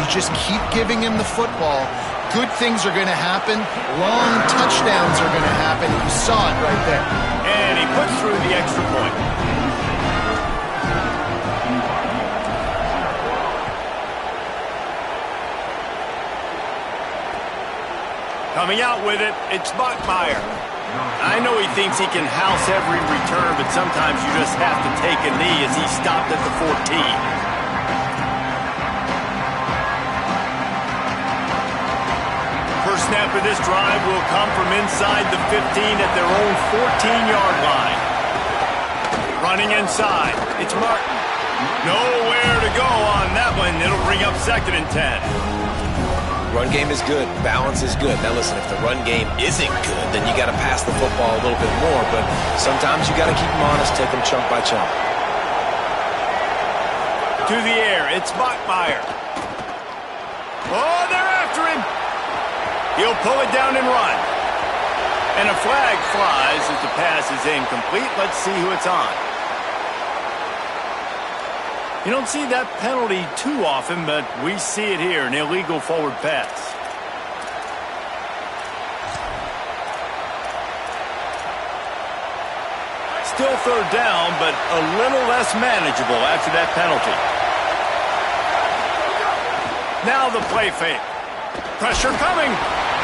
You just keep giving him the football. Good things are going to happen. Long touchdowns are going to happen. You saw it right there. And he puts through the extra point. Coming out with it, it's Bachmeier. I know he thinks he can house every return, but sometimes you just have to take a knee as he stopped at the 14. First snap of this drive will come from inside the 15 at their own 14-yard line. Running inside, it's Martin. Nowhere to go on that one. It'll bring up 2nd and 10. Run game is good. Balance is good. Now listen, if the run game isn't good, then you got to pass the football a little bit more. But sometimes you got to keep them honest, take them chunk by chunk. To the air, it's Bachmeier. Oh, they're after him. He'll pull it down and run. And a flag flies as the pass is incomplete. Let's see who it's on. You don't see that penalty too often, but we see it here, an illegal forward pass. Still 3rd down, but a little less manageable after that penalty. Now the play fake. Pressure coming.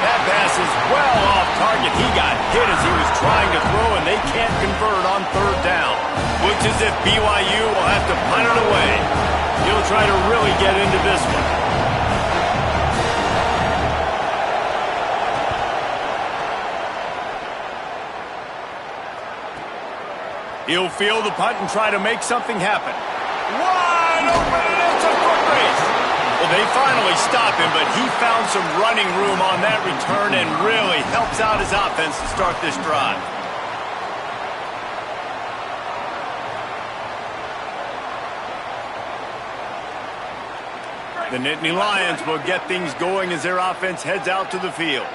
That pass is well off target. He got hit as he was trying to throw, and they can't convert on 3rd down. Looks as if BYU will have to punt it away. He'll try to really get into this one. He'll field the punt and try to make something happen. Wide open, and it's a foot race. Well, they finally stop him, but he found some running room on that return and really helps out his offense to start this drive. The Nittany Lions will get things going as their offense heads out to the field.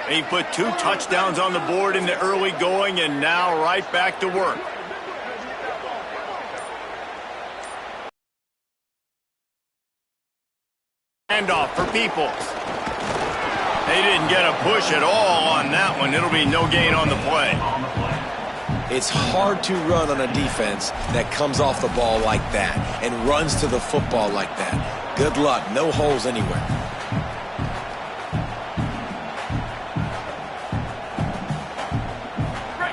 They put 2 touchdowns on the board in the early going and now right back to work. Handoff for Peoples. They didn't get a push at all on that one. It'll be no gain on the play. It's hard to run on a defense that comes off the ball like that and runs to the football like that. Good luck. No holes anywhere.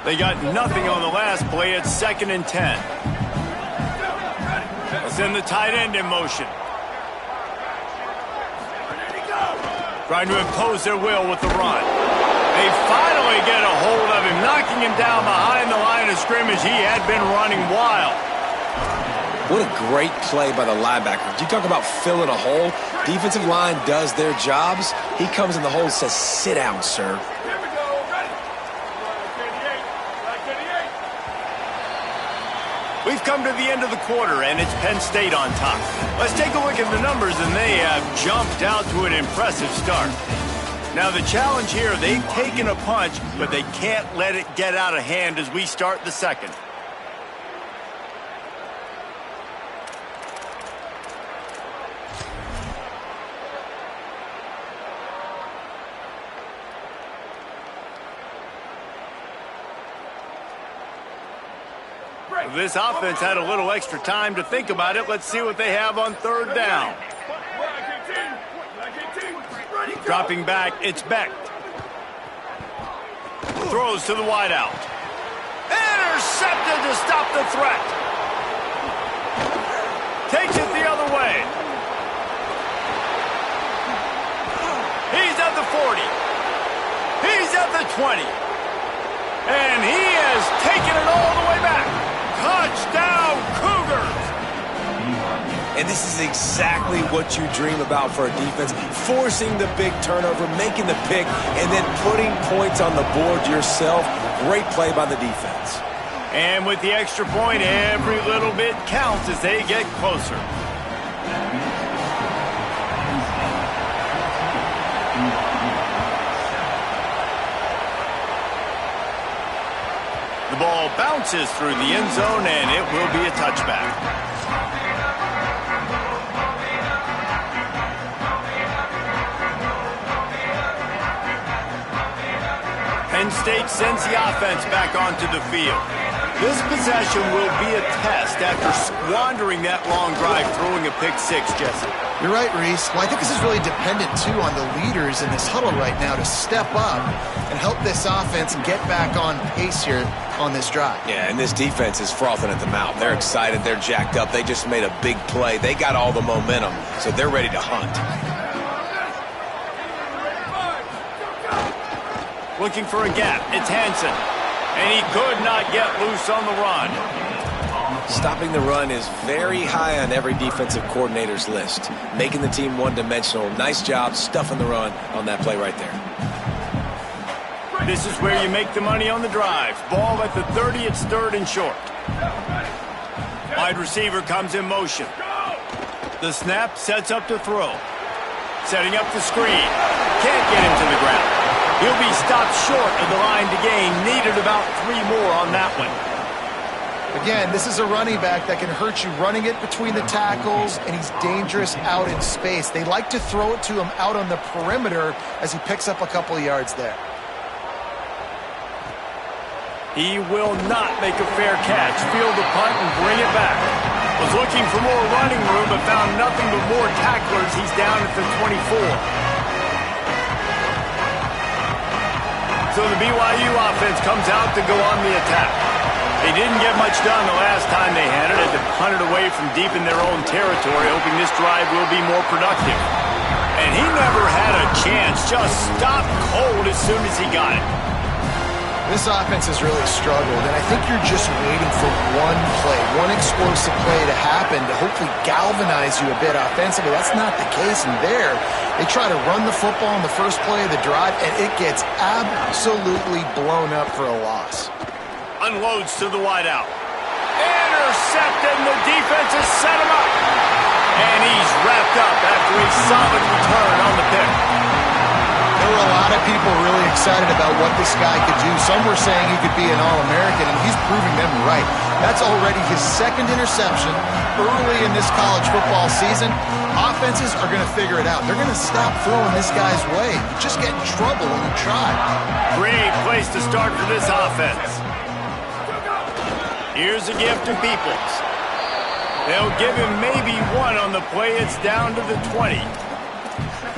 They got nothing on the last play. It's 2nd and 10. Let's send the tight end in motion. Trying to impose their will with the run. They finally get a hold of him, knocking him down behind the line of scrimmage. He had been running wild. What a great play by the linebacker. You talk about filling a hole. Defensive line does their jobs. He comes in the hole and says, sit down, sir. We've come to the end of the quarter, and it's Penn State on top. Let's take a look at the numbers, and they have jumped out to an impressive start. Now, the challenge here, they've taken a punch, but they can't let it get out of hand as we start the second. This offense had a little extra time to think about it. Let's see what they have on 3rd down. Dropping back, it's Beck. Throws to the wideout. Intercepted to stop the threat. Takes it the other way. He's at the 40. He's at the 20. And he has taken it all the way back. Touchdown, Cougars! And this is exactly what you dream about for a defense. Forcing the big turnover, making the pick, and then putting points on the board yourself. Great play by the defense. And with the extra point, every little bit counts as they get closer. The ball bounces through the end zone, and it will be a touchback. Penn State sends the offense back onto the field. This possession will be a test after squandering that long drive, throwing a pick six, Jesse. You're right, Reese. Well, I think this is really dependent, too, on the leaders in this huddle right now to step up and help this offense get back on pace here on this drive. Yeah, and this defense is frothing at the mouth. They're excited. They're jacked up. They just made a big play. They got all the momentum, so they're ready to hunt. Looking for a gap. It's Hansen. And he could not get loose on the run. Stopping the run is very high on every defensive coordinator's list. Making the team one-dimensional. Nice job stuffing the run on that play right there. This is where you make the money on the drive. Ball at the 30, it's third and short. Wide receiver comes in motion. The snap sets up to throw. Setting up the screen. Can't get him to the ground. He'll be stopped short of the line to gain. Needed about 3 more on that one. Again, this is a running back that can hurt you running it between the tackles, and he's dangerous out in space. They like to throw it to him out on the perimeter as he picks up a couple of yards there. He will not make a fair catch. Field the punt and bring it back. Was looking for more running room, but found nothing but more tacklers. He's down at the 24. So the BYU offense comes out to go on the attack. They didn't get much done the last time they had it. Had to punt it away from deep in their own territory, hoping this drive will be more productive. And he never had a chance. Just stopped cold as soon as he got it. This offense has really struggled, and I think you're just waiting for one play, one explosive play to happen to hopefully galvanize you a bit offensively. That's not the case, and there they try to run the football on the first play of the drive, and it gets absolutely blown up for a loss. Unloads to the wideout. Intercepted, and the defense has set him up. And he's wrapped up after a solid return on the pick. There were a lot of people really excited about what this guy could do. Some were saying he could be an All-American, and he's proving them right. That's already his second interception early in this college football season. Offenses are going to figure it out. They're going to stop throwing this guy's way. You just get in trouble when you try. Great place to start for this offense. Here's a gift to Peoples. They'll give him maybe one on the play. It's down to the 20.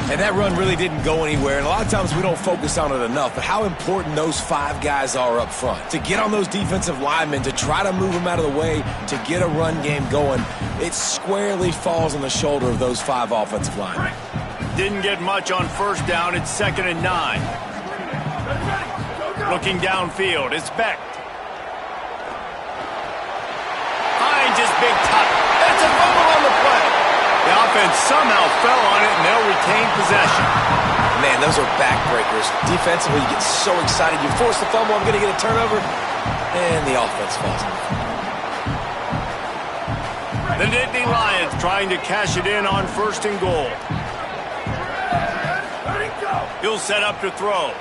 And that run really didn't go anywhere, and a lot of times we don't focus on it enough, but how important those 5 guys are up front. To get on those defensive linemen, to try to move them out of the way, to get a run game going, it squarely falls on the shoulder of those 5 offensive linemen. Didn't get much on first down. It's 2nd and 9. Looking downfield, it's Beck. Finds his big top. It's a fumble on the play. The offense somehow fell on it, and they'll retain possession. Man, those are backbreakers. Defensively, you get so excited. You force the fumble, I'm going to get a turnover, and the offense falls on it. The Nittany Lions trying to cash it in on 1st and goal. He'll set up to throw.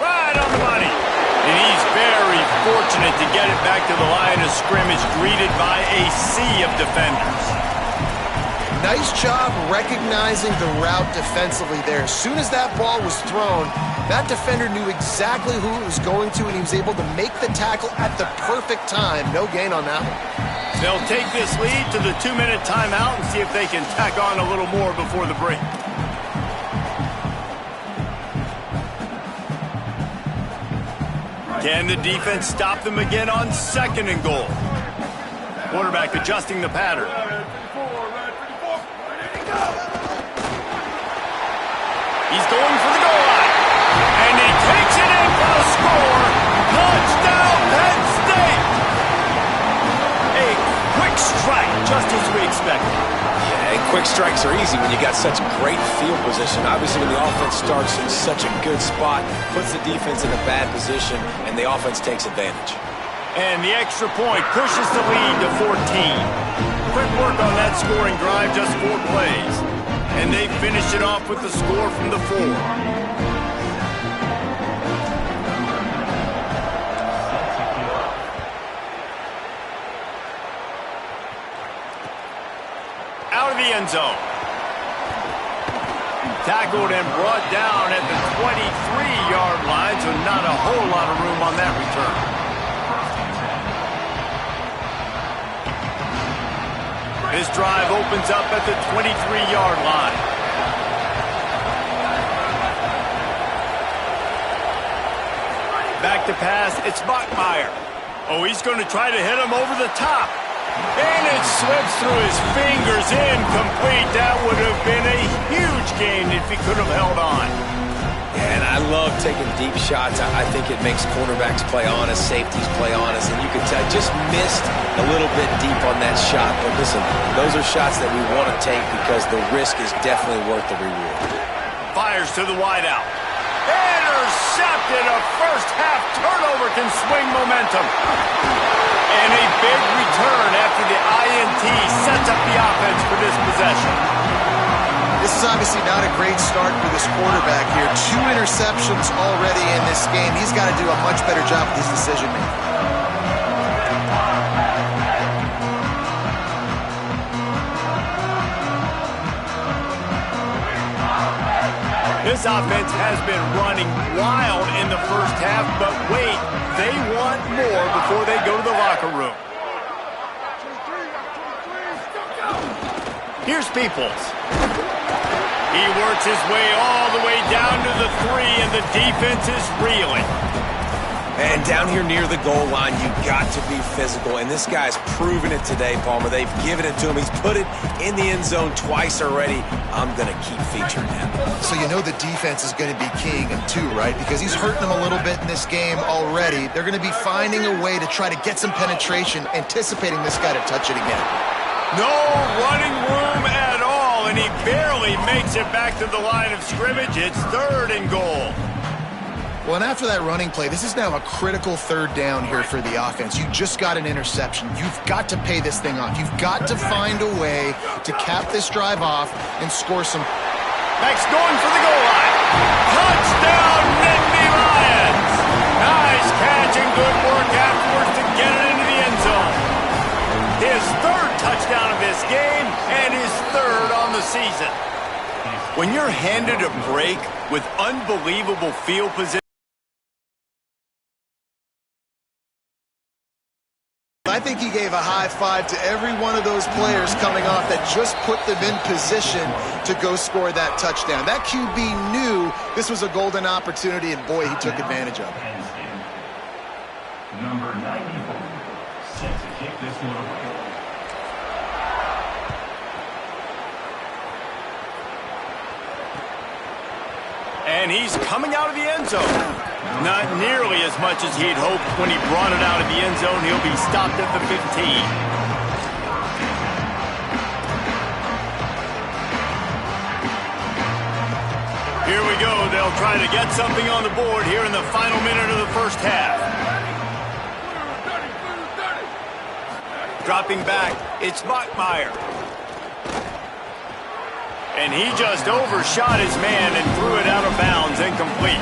Right on the money. And he's very fortunate to get it back to the line of scrimmage, greeted by a sea of defenders. Nice job recognizing the route defensively there. As soon as that ball was thrown, that defender knew exactly who it was going to, and he was able to make the tackle at the perfect time. No gain on that one. They'll take this lead to the 2-minute timeout and see if they can tack on a little more before the break. Can the defense stop them again on 2nd and goal? Quarterback adjusting the pattern. He's going for the goal line. And he takes it in for a score. Touchdown, Penn State. A quick strike, just as we expected. Yeah, and quick strikes are easy when you got such great field position. Obviously, when the offense starts in such a good spot, puts the defense in a bad position, and the offense takes advantage. And the extra point pushes the lead to 14. Quick work on that scoring drive, just 4 plays. And they finish it off with the score from the 4. Out of the end zone. Tackled and brought down at the 23-yard line, so not a whole lot of room on that return. This drive opens up at the 23-yard line. Back to pass, it's Bachmeier. Oh, he's going to try to hit him over the top. And it slips through his fingers, incomplete. That would have been a huge gain if he could have held on. Yeah, and I love taking deep shots. I think it makes cornerbacks play honest, safeties play honest, and you can tell just missed a little bit deep on that shot. But listen, those are shots that we want to take because the risk is definitely worth the reward. Fires to the wideout. Intercepted. A first-half turnover can swing momentum. And a big return after the INT sets up the offense for this possession. This is obviously not a great start for this quarterback here. 2 interceptions already in this game. He's got to do a much better job with his decision-making. This offense has been running wild in the first half, but wait, they want more before they go to the locker room. Here's Peoples. He works his way all the way down to the 3, and the defense is reeling. And down here near the goal line, you've got to be physical. And this guy's proven it today, Palmer. They've given it to him. He's put it in the end zone twice already. I'm going to keep featuring him. So you know the defense is going to be keying him too, right? Because he's hurting them a little bit in this game already. They're going to be finding a way to try to get some penetration, anticipating this guy to touch it again. No running room at all, and he barely makes it back to the line of scrimmage. It's 3rd and goal. Well, and after that running play, this is now a critical 3rd down here for the offense. You just got an interception. You've got to pay this thing off. You've got to find a way to cap this drive off and score some. Max going for the goal line. Touchdown, Nittany Lions. Nice catch and good work afterwards to get it into the end zone. His 3rd touchdown of this game and his 3rd on the season. When you're handed a break with unbelievable field position, I think he gave a high five to every one of those players coming off that just put them in position to go score that touchdown. That QB knew this was a golden opportunity, and boy, he took advantage of it. Number 94, set to kick this one away. and he's coming out of the end zone. Not nearly as much as he'd hoped when he brought it out of the end zone. He'll be stopped at the 15. Here we go. They'll try to get something on the board here in the final minute of the first half. Dropping back, it's Bachmeier. And he just overshot his man and threw it out of bounds, incomplete.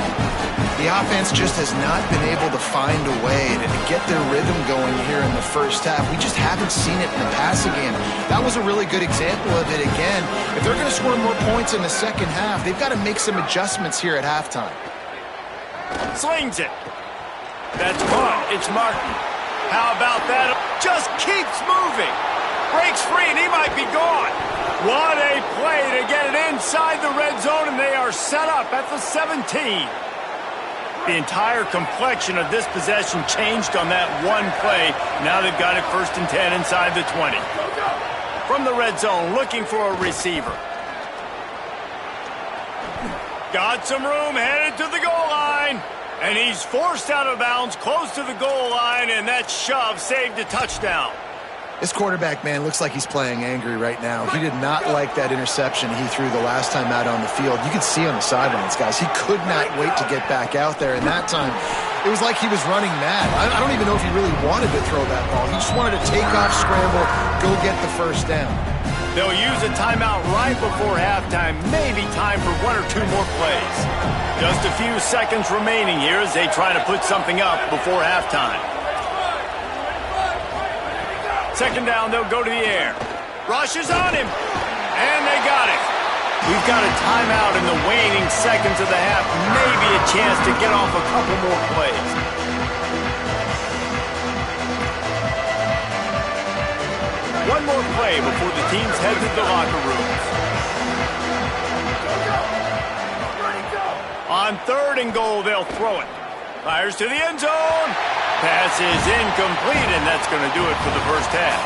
The offense just has not been able to find a way to get their rhythm going here in the first half. We just haven't seen it in the passing game. That was a really good example of it again. If they're going to score more points in the second half, they've got to make some adjustments here at halftime. Slings it. That's caught. It's Martin. How about that? Just keeps moving. Breaks free, and he might be gone. What a play to get it inside the red zone, and they are set up at the 17. The entire complexion of this possession changed on that one play. Now they've got it 1st and 10 inside the 20. From the red zone, looking for a receiver. Got some room, headed to the goal line. And he's forced out of bounds, close to the goal line, and that shove saved a touchdown. This quarterback, man, looks like he's playing angry right now. He did not like that interception he threw the last time out on the field. You could see on the sidelines, guys. He could not wait to get back out there. And that time, it was like he was running mad. I don't even know if he really wanted to throw that ball. He just wanted to take off, scramble, go get the first down. They'll use a timeout right before halftime. Maybe time for 1 or 2 more plays. Just a few seconds remaining here as they try to put something up before halftime. Second down, they'll go to the air. Rush is on him, and they got it. We've got a timeout in the waning seconds of the half. Maybe a chance to get off a couple more plays. One more play before the teams head to the locker rooms. On 3rd and goal, they'll throw it. Fires to the end zone. Pass is incomplete, and that's going to do it for the first half.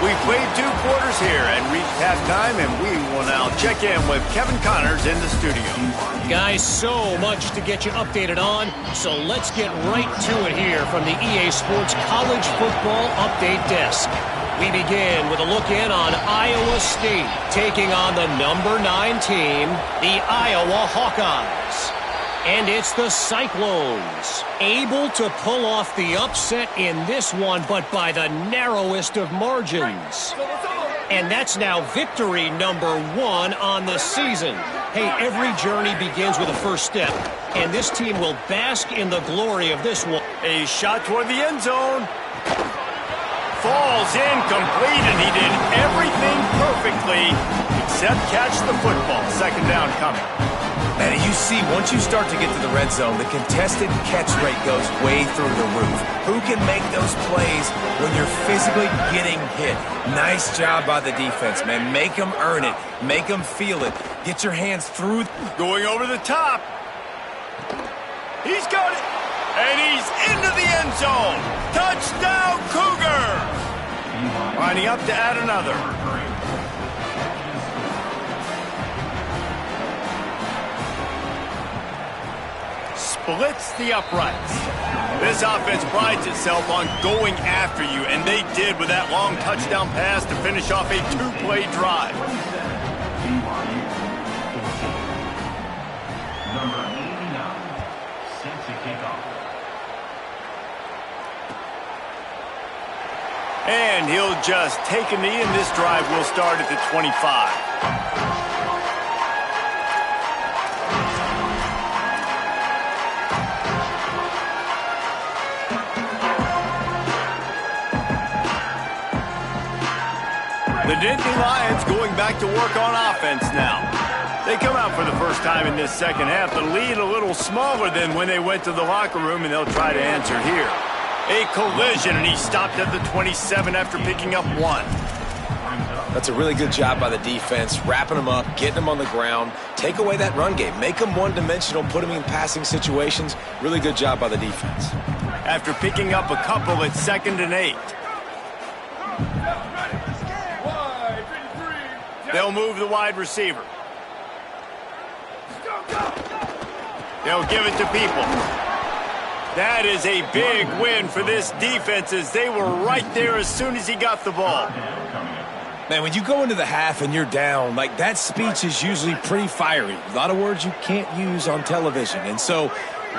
We played 2 quarters here and reached halftime, and we will now check in with Kevin Connors in the studio. Guys, so much to get you updated on, so let's get right to it here from the EA Sports College Football Update Desk. We begin with a look in on Iowa State taking on the number 9 team, the Iowa Hawkeyes. And it's the Cyclones, able to pull off the upset in this one, but by the narrowest of margins. And that's now victory number 1 on the season. Hey, every journey begins with a first step, and this team will bask in the glory of this one. A shot toward the end zone. Falls incomplete, and he did everything perfectly except catch the football. 2nd down coming. And you see, once you start to get to the red zone, the contested catch rate goes way through the roof. Who can make those plays when you're physically getting hit? Nice job by the defense, man. Make them earn it. Make them feel it. Get your hands through. Going over the top. He's got it. And he's into the end zone. Touchdown, Cougar. Lining up to add another. Splits the uprights. This offense prides itself on going after you, and they did with that long touchdown pass to finish off a 2-play drive. Number 89, set to kick off. And he'll just take a knee, and this drive will start at the 25. The Nittany Lions going back to work on offense now. They come out for the first time in this second half. The lead a little smaller than when they went to the locker room, and they'll try to answer here. A collision, and he stopped at the 27 after picking up 1. That's a really good job by the defense, wrapping them up, getting them on the ground, take away that run game, make them one-dimensional, put them in passing situations. Really good job by the defense. After picking up a couple at 2nd and 8. They'll move the wide receiver. They'll give it to people. That is a big win for this defense, as they were right there as soon as he got the ball. Man, when you go into the half and you're down, like, that speech is usually pretty fiery. A lot of words you can't use on television. And so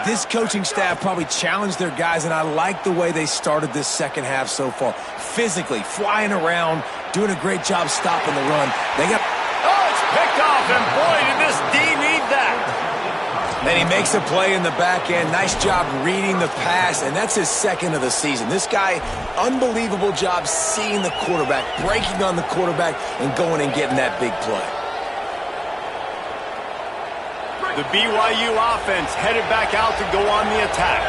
this coaching staff probably challenged their guys, and I like the way they started this second half so far. Physically, flying around, doing a great job stopping the run. They got... Oh, it's picked off, and boy, did this D need that. And he makes a play in the back end. Nice job reading the pass, and that's his 2nd of the season. This guy, unbelievable job seeing the quarterback, breaking on the quarterback, and going and getting that big play. The BYU offense headed back out to go on the attack.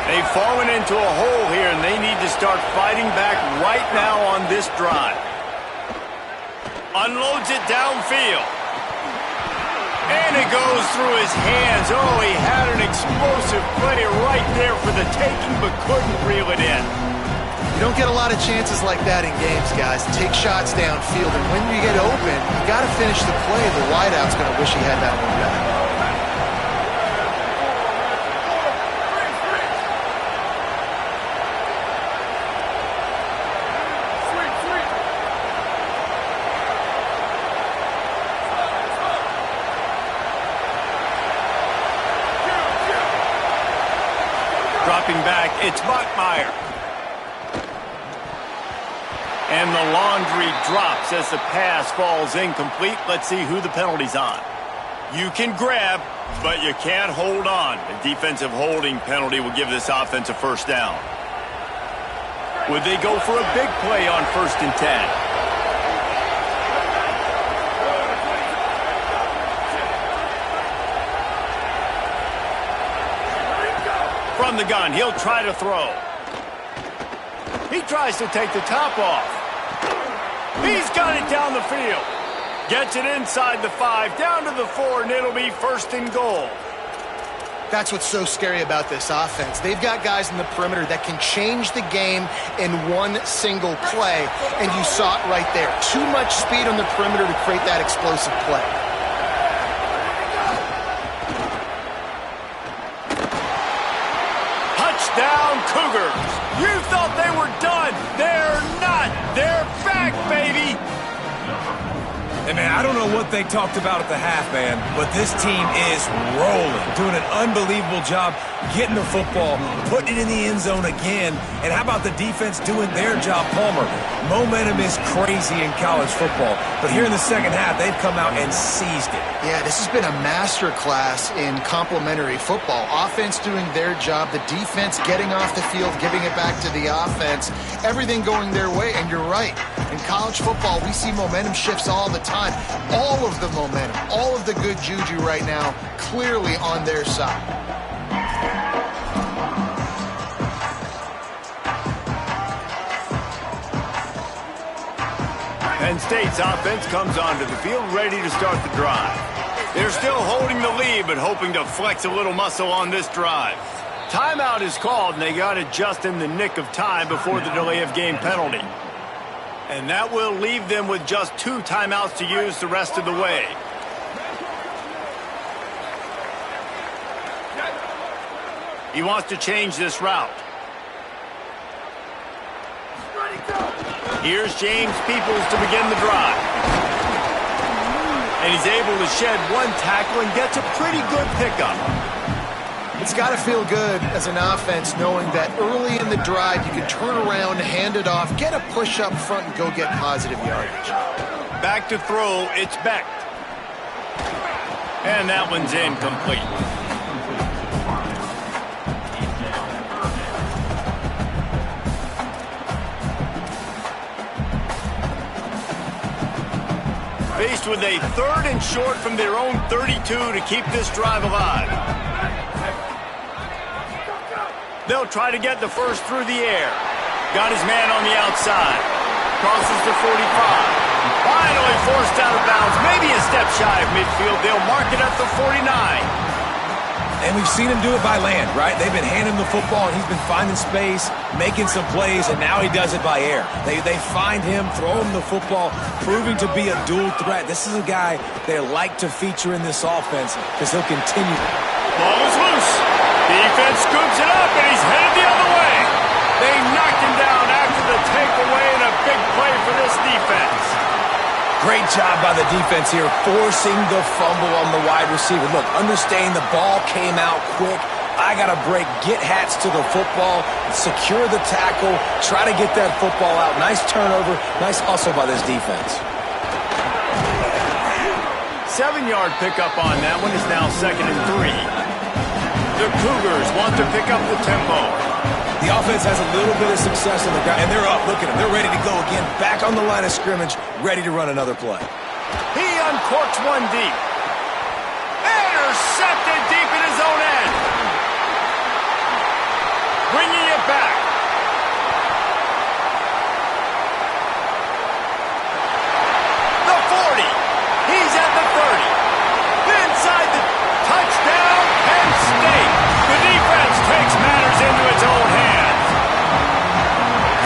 They've fallen into a hole here, and they need to start fighting back right now on this drive. Unloads it downfield. And it goes through his hands. Oh, he had an explosive play right there for the taking, but couldn't reel it in. You don't get a lot of chances like that in games, guys. Take shots downfield, and when you get open, you got to finish the play. The wideout's going to wish he had that one back. Dropping back, it's Bachmeier. And the laundry drops as the pass falls incomplete. Let's see who the penalty's on. You can grab, but you can't hold on. A defensive holding penalty will give this offense a first down. Would they go for a big play on 1st and 10? from the gun. He'll try to throw. He tries to take the top off. He's got it down the field. Gets it inside the 5, down to the 4, and it'll be 1st and goal. That's what's so scary about this offense. They've got guys in the perimeter that can change the game in one single play, and you saw it right there. Too much speed on the perimeter to create that explosive play. Touchdown, Cougars. You thought they were done. They're not. They're back, baby. Hey, man, I don't know what they talked about at the half, man, but this team is rolling, doing an unbelievable job getting the football, putting it in the end zone again. And how about the defense doing their job, Palmer? Momentum is crazy in college football, but here in the second half, they've come out and seized it. Yeah, this has been a master class in complementary football. Offense doing their job, the defense getting off the field, giving it back to the offense, everything going their way. And you're right, in college football, we see momentum shifts all the time. All of the momentum, all of the good juju right now, clearly on their side. Penn State's offense comes onto the field ready to start the drive. They're still holding the lead, but hoping to flex a little muscle on this drive. Timeout is called, and they got it just in the nick of time before the delay of game penalty. And that will leave them with just 2 timeouts to use the rest of the way. He wants to change this route. Here's James Peoples to begin the drive. And he's able to shed 1 tackle and gets a pretty good pickup. It's got to feel good as an offense knowing that early in the drive you can turn around, hand it off, get a push up front, and go get positive yardage. Back to throw, it's Beck. And that one's incomplete. Faced with a 3rd and short from their own 32 to keep this drive alive. They'll try to get the first through the air. Got his man on the outside. Crosses the 45. Finally forced out of bounds. Maybe a step shy of midfield. They'll mark it at the 49. And we've seen him do it by land, right? They've been handing him the football, and he's been finding space, making some plays, and now he does it by air. They find him, throw him the football, proving to be a dual threat. This is a guy they like to feature in this offense because he'll continue. Ball is loose. Defense scoops it up, and he's headed the other way. They knocked him down after the takeaway, and a big play for this defense. Great job by the defense here, forcing the fumble on the wide receiver. Look, understanding the ball came out quick. I got to break, get Hats to the football, secure the tackle, try to get that football out. Nice turnover, nice hustle by this defense. 7-yard pickup on that one is now 2nd and 3. The Cougars want to pick up the tempo. The offense has a little bit of success on the ground, and they're up. Look at them. They're ready to go again. Back on the line of scrimmage, ready to run another play. He uncorks one deep. Intercepted deep in his own end. Bringing it back. The 40. He's at the 30. Inside the touchdown, Penn State. The defense takes matters into its own hands.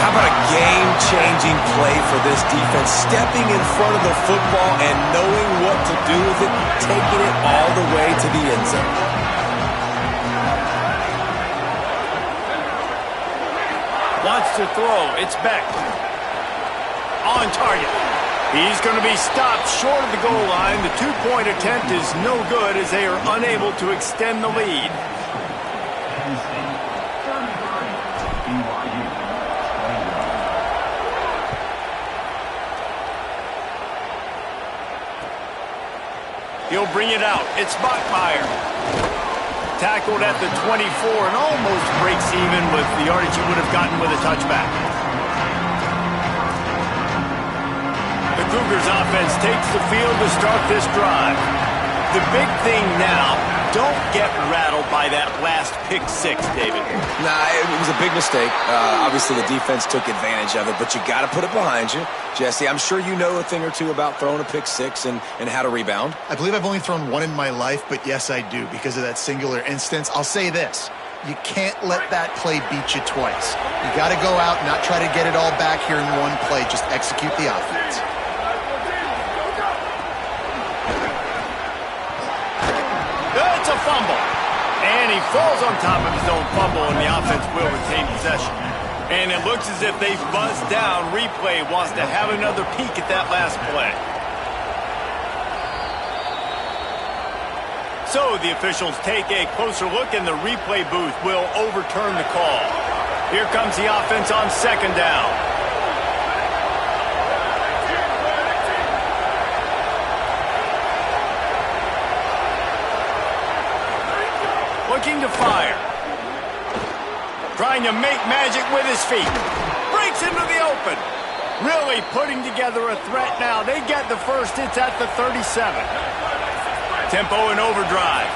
How about a game-changing play for this defense? Stepping in front of the football and knowing what to do with it, taking it all the way to the end zone. Wants to throw. It's Beck. On target. He's going to be stopped short of the goal line. The 2-point attempt is no good as they are unable to extend the lead. He'll bring it out. It's Bachmeier. Tackled at the 24 and almost breaks even with the yardage he would have gotten with a touchback. The Cougars offense takes the field to start this drive. The big thing now, don't get rattled by that last pick six, David. Nah, it was a big mistake. Obviously, the defense took advantage of it, but you got to put it behind you. Jesse, I'm sure you know a thing or two about throwing a pick six and how to rebound. I believe I've only thrown one in my life, but yes, I do because of that singular instance. I'll say this. You can't let that play beat you twice. You got to go out and not try to get it all back here in one play. Just execute the offense. It's a fumble. And he falls on top of his own fumble, and the offense will retain possession. And it looks as if they buzzed down. Replay wants to have another peek at that last play. So the officials take a closer look, and the replay booth will overturn the call. Here comes the offense on second down. Looking to fire. Trying to make magic with his feet. Breaks into the open. Really putting together a threat now. They get the first. It's at the 37. Tempo and overdrive.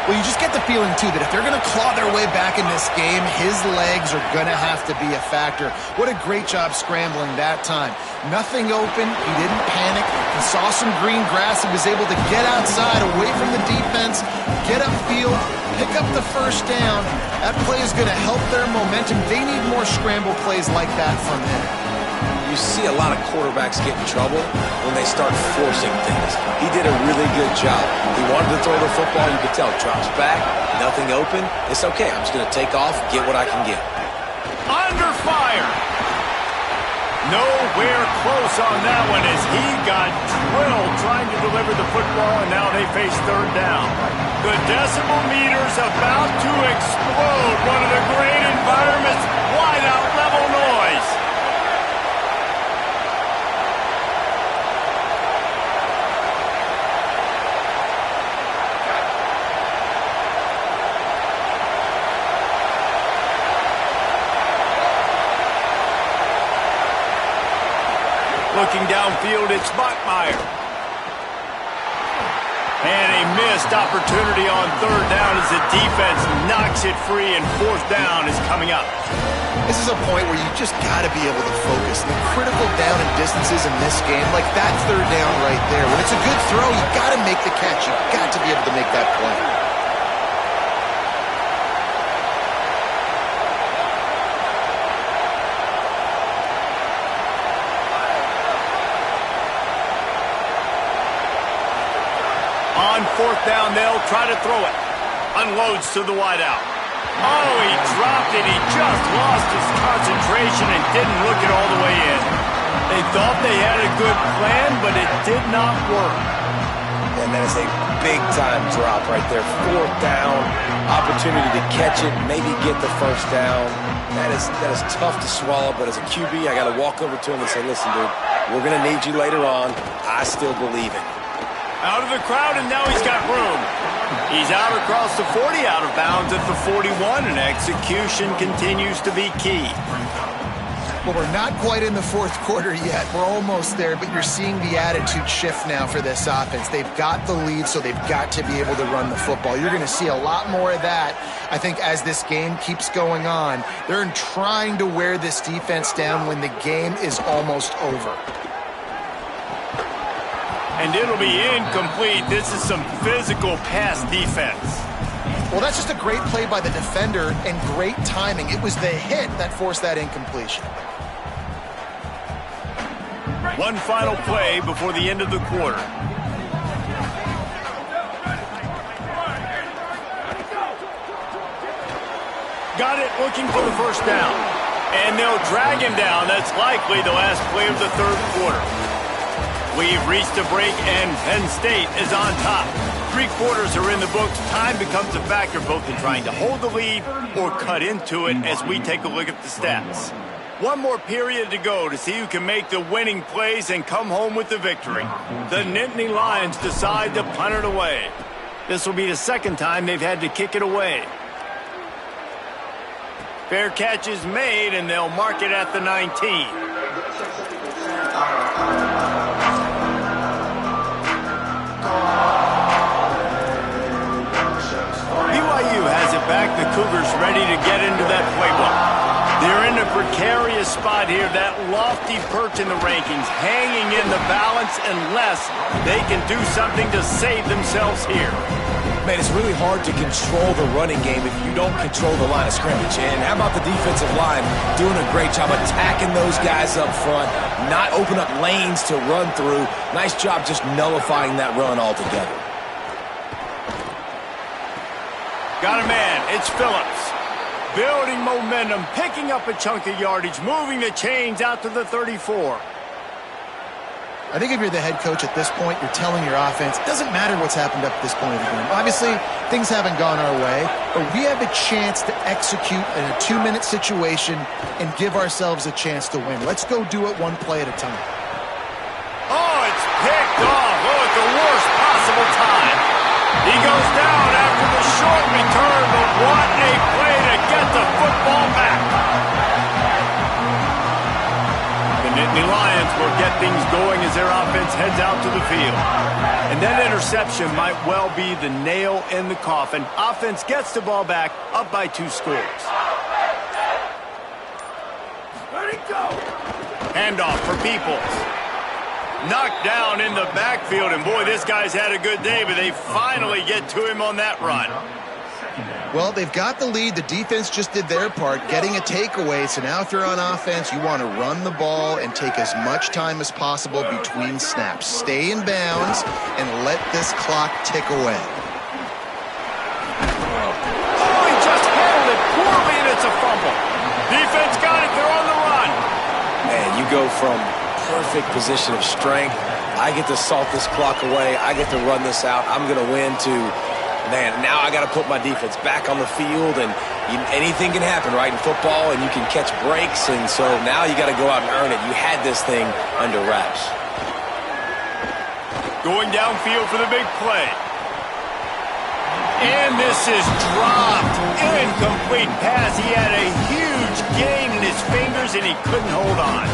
Well, you just get the feeling, too, that if they're going to claw their way back in this game, his legs are going to have to be a factor. What a great job scrambling that time. Nothing open. He didn't panic. He saw some green grass. He was able to get outside, away from the defense, get upfield, pick up the first down. That play is going to help their momentum. They need more scramble plays like that from him. You see a lot of quarterbacks get in trouble when they start forcing things. He did a really good job. He wanted to throw the football. You could tell. Drops back, nothing open. It's okay. I'm just going to take off, get what I can get. Under fire. Nowhere close on that one as he got drilled trying to deliver the football, and now they face third down. The decibel meter's about to explode. One of the great environments, wide out level noise. Looking downfield, it's Bachmeier. And a missed opportunity on third down as the defense knocks it free, and fourth down is coming up. This is a point where you just got to be able to focus. The critical down and distances in this game, like that third down right there. When it's a good throw, you got to make the catch. You got to be able to make that play. On fourth down, they'll try to throw it. Unloads to the wideout. Oh, he dropped it. He just lost his concentration and didn't look it all the way in. They thought they had a good plan, but it did not work. And that is a big-time drop right there. Fourth down, opportunity to catch it, maybe get the first down. That is tough to swallow, but as a QB, I got to walk over to him and say, listen, dude, we're going to need you later on. I still believe it. Out of the crowd, and now he's got room. He's out across the 40, out of bounds at the 41, and execution continues to be key. Well, we're not quite in the fourth quarter yet. We're almost there, but you're seeing the attitude shift now for this offense. They've got the lead, so they've got to be able to run the football. You're going to see a lot more of that, I think, as this game keeps going on. They're trying to wear this defense down when the game is almost over. And it'll be incomplete. This is some physical pass defense. Well, that's just a great play by the defender and great timing. It was the hit that forced that incompletion. One final play before the end of the quarter. Got it, looking for the first down. And they'll drag him down. That's likely the last play of the third quarter. We've reached a break, and Penn State is on top. 3 quarters are in the books. Time becomes a factor both in trying to hold the lead or cut into it as we take a look at the stats. One more period to go to see who can make the winning plays and come home with the victory. The Nittany Lions decide to punt it away. This will be the second time they've had to kick it away. Fair catch is made, and they'll mark it at the 19. Cougars ready to get into that playbook. They're in a precarious spot here, that lofty perch in the rankings, hanging in the balance unless they can do something to save themselves here. Man, it's really hard to control the running game if you don't control the line of scrimmage. And how about the defensive line doing a great job attacking those guys up front, not open up lanes to run through. Nice job just nullifying that run altogether. Got a man. It's Phillips. Building momentum, picking up a chunk of yardage, moving the chains out to the 34. I think if you're the head coach at this point, you're telling your offense, it doesn't matter what's happened up to this point of the game. Obviously, things haven't gone our way, but we have a chance to execute in a 2-minute situation and give ourselves a chance to win. Let's go do it one play at a time. Oh, it's picked off. Oh, at the worst possible time. He goes down after the short return, but what a play to get the football back. The Nittany Lions will get things going as their offense heads out to the field. And that interception might well be the nail in the coffin. Offense gets the ball back, up by 2 scores. Let it go. Handoff for Peoples. Knocked down in the backfield, and boy, this guy's had a good day, but they finally get to him on that run. Well, they've got the lead. The defense just did their part, getting a takeaway. So now if you're on offense, you want to run the ball and take as much time as possible between snaps. Stay in bounds and let this clock tick away. Oh, he just handled it poorly, and it's a fumble. Defense got it. They're on the run. Man, you go from perfect position of strength. I get to salt this clock away. I get to run this out. I'm going to win to, man, now I got to put my defense back on the field, and anything can happen, right, in football, and you can catch breaks, and so now you got to go out and earn it. You had this thing under wraps. Going downfield for the big play. And this is dropped. Incomplete pass. He had a huge gain in his fingers, and he couldn't hold on.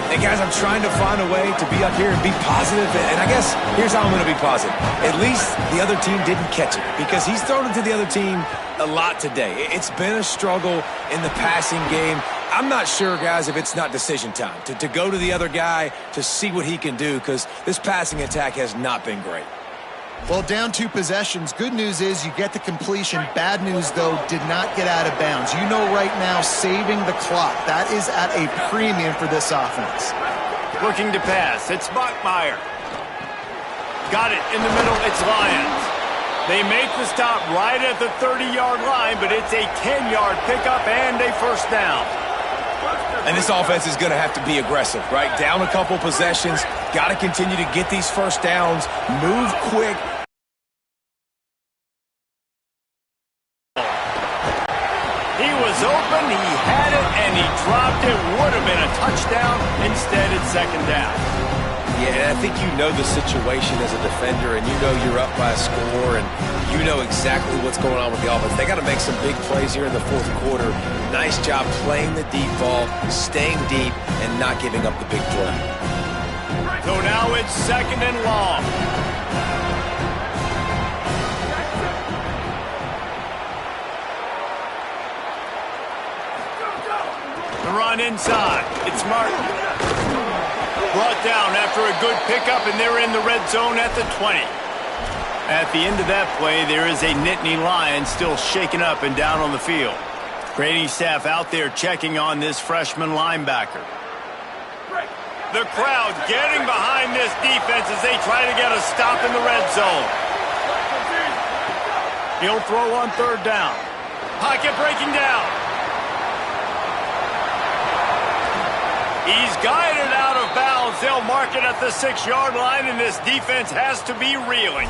Hey, guys, I'm trying to find a way to be up here and be positive, and I guess here's how I'm going to be positive. At least the other team didn't catch it, because he's thrown it to the other team a lot today. It's been a struggle in the passing game. I'm not sure, guys, if it's not decision time, to go to the other guy to see what he can do, because this passing attack has not been great. Well, down 2 possessions. Good news is you get the completion. Bad news, though, did not get out of bounds. You know right now, saving the clock. That is at a premium for this offense. Looking to pass. It's Bachmeier. Got it in the middle. It's Lions. They make the stop right at the 30-yard line, but it's a 10-yard pickup and a first down. And this offense is going to have to be aggressive, right? Down a couple possessions, got to continue to get these first downs, move quick. He was open, he had it, and he dropped it. Would have been a touchdown. Instead, it's second down. Yeah, and I think you know the situation as a defender, and you know you're up by a score, and you know exactly what's going on with the offense. They got to make some big plays here in the 4th quarter. Nice job playing the deep ball, staying deep, and not giving up the big play. So now it's second and long. The run inside. It's Martin. Brought down after a good pickup, and they're in the red zone at the 20. At the end of that play, there is a Nittany Lion still shaken up and down on the field. Grading staff out there checking on this freshman linebacker. The crowd getting behind this defense as they try to get a stop in the red zone. He'll throw on 3rd down. Pocket breaking down. He's guided out of bounds. They'll mark it at the 6-yard line, and this defense has to be reeling.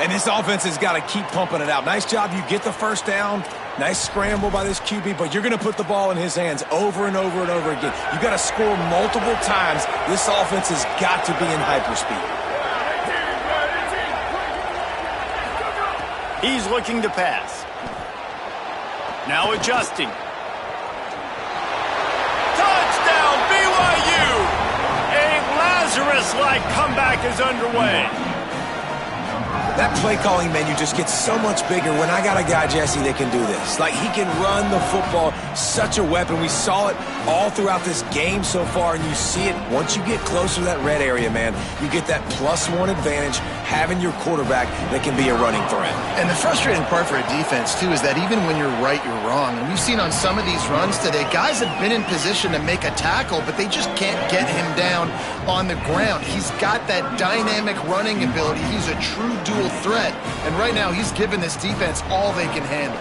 And this offense has got to keep pumping it out. Nice job. You get the first down. Nice scramble by this QB, but you're going to put the ball in his hands over and over and over again. You got to score multiple times. This offense has got to be in hyperspeed. He's looking to pass. Now adjusting. Touchdown, BYU! A Lazarus-like comeback is underway. That play calling menu just gets so much bigger when I got a guy, Jesse, that can do this. Like, he can run the football, such a weapon. We saw it all throughout this game so far, and you see it once you get closer to that red area, man. You get that +1 advantage having your quarterback that can be a running threat. And the frustrating part for a defense, too, is that even when you're right, you're wrong. And we've seen on some of these runs today, guys have been in position to make a tackle, but they just can't get him down on the ground. He's got that dynamic running ability. He's a true dual threat. And right now, he's given this defense all they can handle.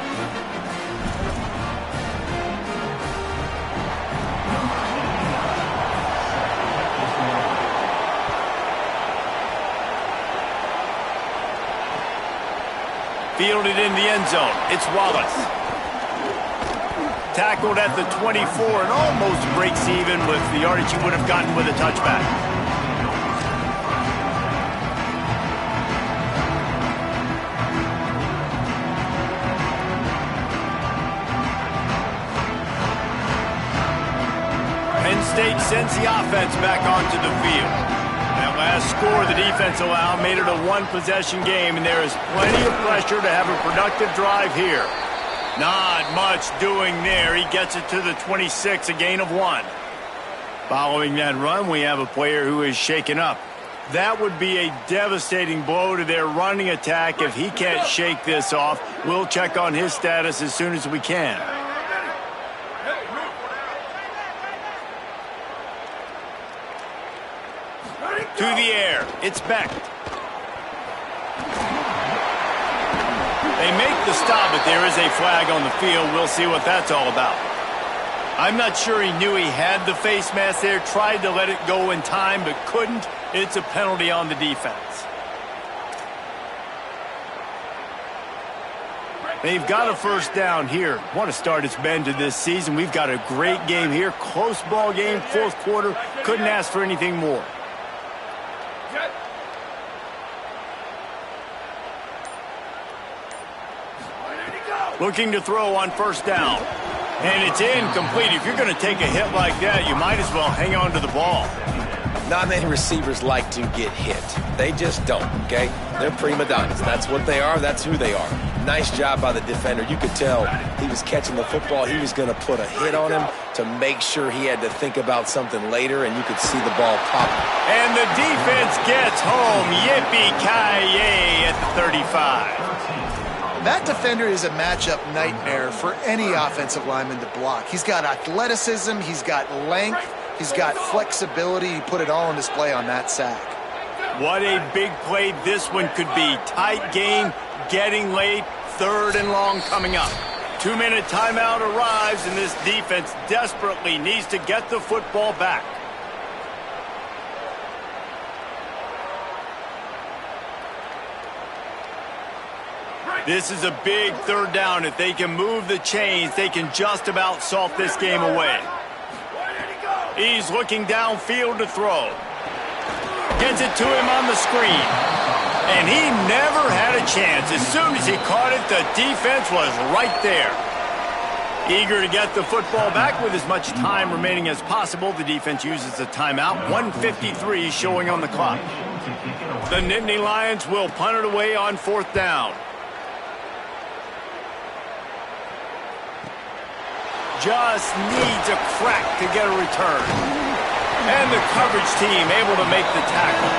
Fielded in the end zone. It's Wallace. Tackled at the 24 and almost breaks even with the yardage he would have gotten with a touchback. Penn State sends the offense back onto the field. That last score the defense allowed made it a one-possession game, and there is plenty of pressure to have a productive drive here. Not much doing there. He gets it to the 26, a gain of 1. Following that run, we have a player who is shaken up. That would be a devastating blow to their running attack if he can't shake this off. We'll check on his status as soon as we can. To the air, it's Beck. They make the stop, but there is a flag on the field. We'll see what that's all about. I'm not sure he knew he had the face mask there, tried to let it go in time, but couldn't. It's a penalty on the defense. They've got a first down here. What a start it's been to this season. We've got a great game here. Close ball game, fourth quarter. Couldn't ask for anything more. Looking to throw on first down. And it's incomplete. If you're going to take a hit like that, you might as well hang on to the ball. Not many receivers like to get hit. They just don't, okay? They're prima donnas. That's what they are. That's who they are. Nice job by the defender. You could tell he was catching the football. He was going to put a hit on him to make sure he had to think about something later, and you could see the ball pop. And the defense gets home. Yippee-ki-yay at the 35. That defender is a matchup nightmare for any offensive lineman to block. He's got athleticism, he's got length, he's got flexibility. He put it all on display on that sack. What a big play this one could be. Tight game, getting late, 3rd and long coming up. 2-minute timeout arrives, and this defense desperately needs to get the football back. This is a big 3rd down. If they can move the chains, they can just about salt this game away. He's looking downfield to throw. Gets it to him on the screen. And he never had a chance. As soon as he caught it, the defense was right there. Eager to get the football back with as much time remaining as possible. The defense uses a timeout. 1:53 showing on the clock. The Nittany Lions will punt it away on 4th down. Just needs a crack to get a return. And the coverage team able to make the tackle.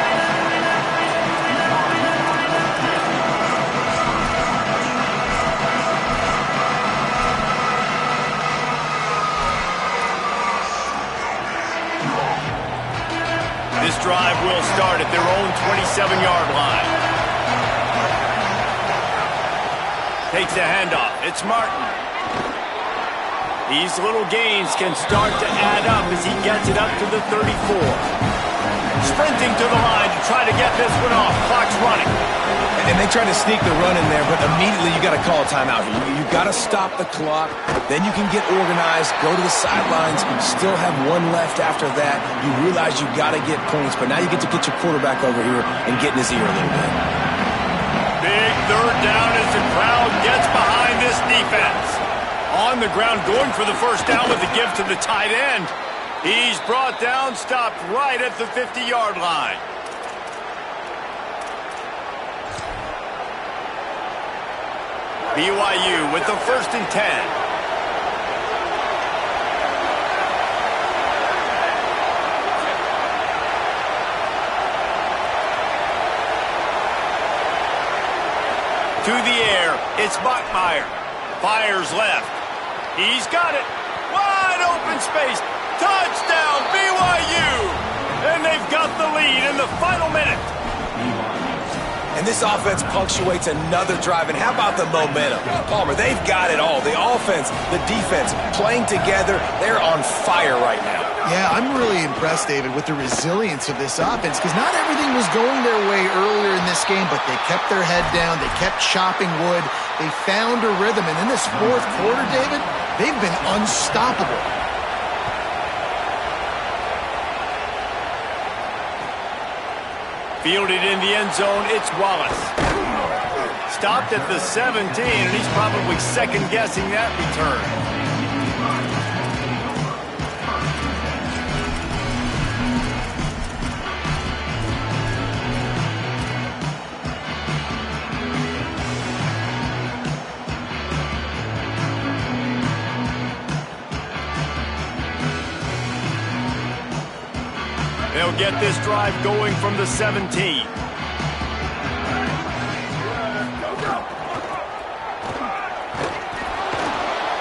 This drive will start at their own 27-yard line. Takes the handoff. It's Martin. These little gains can start to add up as he gets it up to the 34. Sprinting to the line to try to get this one off. Clock's running. And they try to sneak the run in there, but immediately you got to call a timeout here. You got to stop the clock. Then you can get organized, go to the sidelines, still have one left after that. You realize you got to get points, but now you get to get your quarterback over here and get in his ear a little bit. Big 3rd down as the crowd gets behind this defense. On the ground, going for the first down with the give to the tight end. He's brought down, stopped right at the 50-yard line. BYU with the 1st and 10. To the air, it's Bachmeier. Fires left. He's got it. Wide open space. Touchdown, BYU! And they've got the lead in the final minute. And this offense punctuates another drive. And how about the momentum? Palmer, they've got it all. The offense, the defense, playing together. They're on fire right now. Yeah, I'm really impressed, David, with the resilience of this offense because not everything was going their way earlier in this game, but they kept their head down. They kept chopping wood. They found a rhythm. And in this fourth quarter, David, they've been unstoppable. Fielded in the end zone, it's Wallace. Stopped at the 17, and he's probably second-guessing that return. They'll get this drive going from the 17.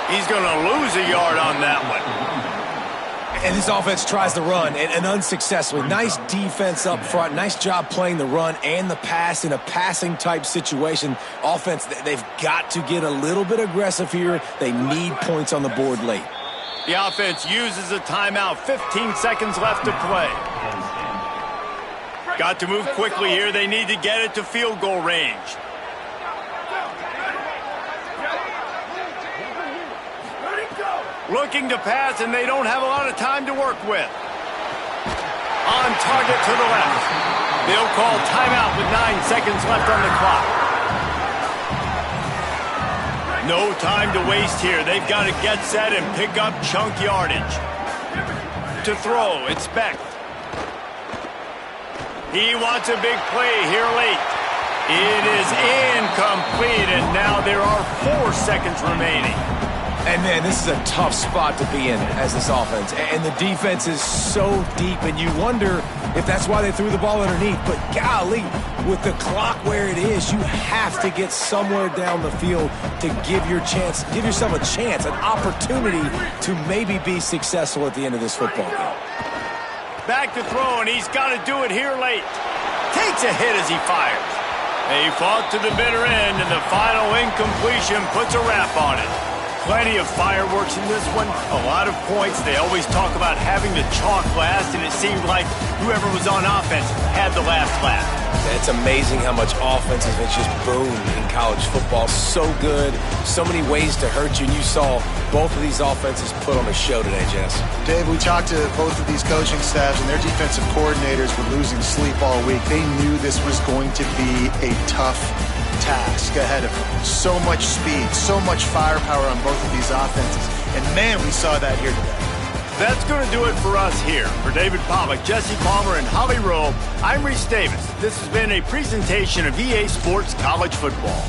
He's going to lose a yard on that one. And this offense tries to run, and unsuccessfully. Nice defense up front. Nice job playing the run and the pass in a passing-type situation. Offense, they've got to get a little bit aggressive here. They need points on the board late. The offense uses a timeout. 15 seconds left to play. Got to move quickly here. They need to get it to field goal range. Looking to pass, and they don't have a lot of time to work with. On target to the left. They'll call timeout with 9 seconds left on the clock. No time to waste here. They've got to get set and pick up chunk yardage. To throw, it's Beck. He wants a big play here late. It is incomplete, and now there are 4 seconds remaining. And, man, this is a tough spot to be in as this offense. And the defense is so deep, and you wonder if that's why they threw the ball underneath. But, golly, with the clock where it is, you have to get somewhere down the field to give yourself a chance, an opportunity to maybe be successful at the end of this football game. Back to throw, and he's got to do it here late. Takes a hit as he fires. They fought to the bitter end, and the final incompletion puts a wrap on it. Plenty of fireworks in this one, a lot of points. They always talk about having the chalk last, and it seemed like whoever was on offense had the last laugh. It's amazing how much offense has just boomed in college football. So good, so many ways to hurt you, and you saw both of these offenses put on a show today, Jess. Dave, we talked to both of these coaching staffs, and their defensive coordinators were losing sleep all week. They knew this was going to be a tough task ahead of them. So much speed, so much firepower on both of these offenses. And, man, we saw that here today. That's going to do it for us here. For David Pollack, Jesse Palmer, and Holly Rowe, I'm Reese Davis. This has been a presentation of EA Sports College Football.